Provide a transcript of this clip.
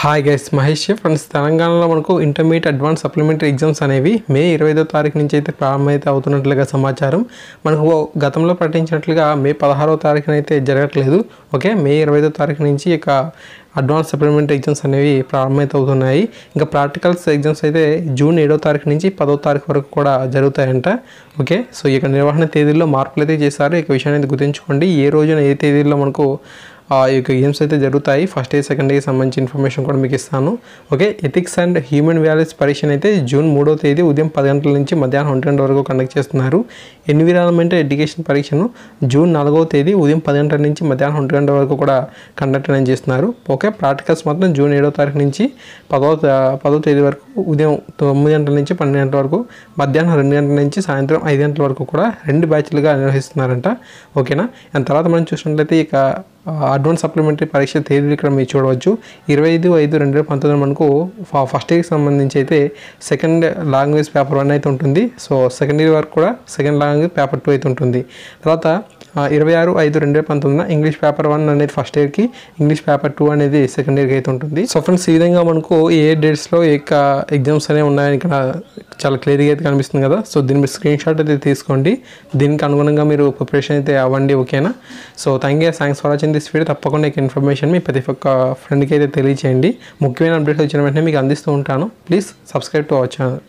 Hi guys, Mahesh friends. తెలంగాణలో మనకు intermediate advance supplementary exams అనేవి మే 25వ తారీఖు నుంచి అయితే ప్రారంభమైతే అవుతున్నట్లుగా సమాచారం. మనకు గతంలో ప్రకటించినట్లుగా మే 16వ తారీఖున అయితే జరగట్లేదు. ఓకే, మే 25వ తారీఖు నుంచి ఇక అడ్వాన్స్ సప్లిమెంటరీ ఎగ్జామ్స్ అనేవి ప్రారంభమైతే అవుతున్నాయి. ఇంకా ప్రాక్టికల్స్ ఎగ్జామ్స్ అయితే జూన్ 7వ తారీఖు నుంచి 10వ తారీఖు వరకు కూడా జరుగుతాయంట. ఓకే, సో ఇక నిర్వహణ తేదీల్లో మార్పులు అయితే చేశారు. ఇక విషయాన్ని అయితే గుర్తుంచుకోండి. ఏ రోజున ఏ తేదీల్లో మనకు ఈ యొక్క గేమ్స్ అయితే జరుగుతాయి. ఫస్ట్ ఇయర్ సెకండ్ ఇయర్ సంబంధించి ఇన్ఫర్మేషన్ కూడా మీకు ఇస్తాను. Okay, ethics and human values పరీక్షను అయితే జూన్ 3వ తేదీ ఉదయం 10 గంటల నుంచి మధ్యాహ్నం 1 గంటల వరకు కండక్ట్ చేస్తున్నారు. ఎన్విరాన్మెంటల్ ఎడ్యుకేషన్ పరీక్షను జూన్ 4వ తేదీ ఉదయం 10 గంటల నుంచి మధ్యాహ్నం 1 గంటల వరకు కూడా కండక్ట్ అనేది చేస్తున్నారు. ఓకే, ప్రాక్టికల్స్ మాత్రం జూన్ 7వ తారీఖు నుంచి 10వ తేదీ వరకు ఉదయం 9 గంటల నుంచి 12 గంటల వరకు, మధ్యాహ్నం 2 గంటల నుంచి సాయంత్రం 5 గంటల వరకు కూడా 2 బ్యాచ్లుగా నిర్వహిస్తున్నారంట. ఓకేనా, అండ్ తర్వాత మనం చూసినట్లయితే ఇక అడ్వాన్స్ సప్లిమెంటరీ పరీక్ష తేదీలు ఇక్కడ మీరు చూడవచ్చు. 25/5/2019 మనకు ఫస్ట్ ఇయర్కి సంబంధించి అయితే సెకండ్ లాంగ్వేజ్ పేపర్ 1 అయితే ఉంటుంది. సో సెకండ్ ఇయర్ వరకు కూడా సెకండ్ లాంగ్వేజ్ పేపర్ 2 అయితే ఉంటుంది. తర్వాత 26/5/2019 ఇంగ్లీష్ పేపర్ 1 అనేది ఫస్ట్ ఇయర్కి, ఇంగ్లీష్ పేపర్ 2 అనేది సెకండ్ ఇయర్కి అయితే ఉంటుంది. సో ఫ్రెండ్స్, ఈ విధంగా మనకు ఏ డేట్స్లో ఏ ఎగ్జామ్స్ అనేవి ఉన్నాయని ఇక్కడ చాలా క్లియర్గా అయితే కనిపిస్తుంది కదా. సో దీని మీరు స్క్రీన్ షాట్ అయితే తీసుకోండి. దీనికి అనుగుణంగా మీరు ప్రిపరేషన్ అయితే అవ్వండి. ఓకేనా, so thanks for watching this video. తప్పకుండా ఈ ఇన్ఫర్మేషన్ మీ ప్రతి ఒక్క ఫ్రెండ్కి అయితే తెలియచేయండి. ముఖ్యమైన అప్డేట్స్ వచ్చిన వెంటనే మీకు అందిస్తూ ఉంటాను. Please subscribe to our channel.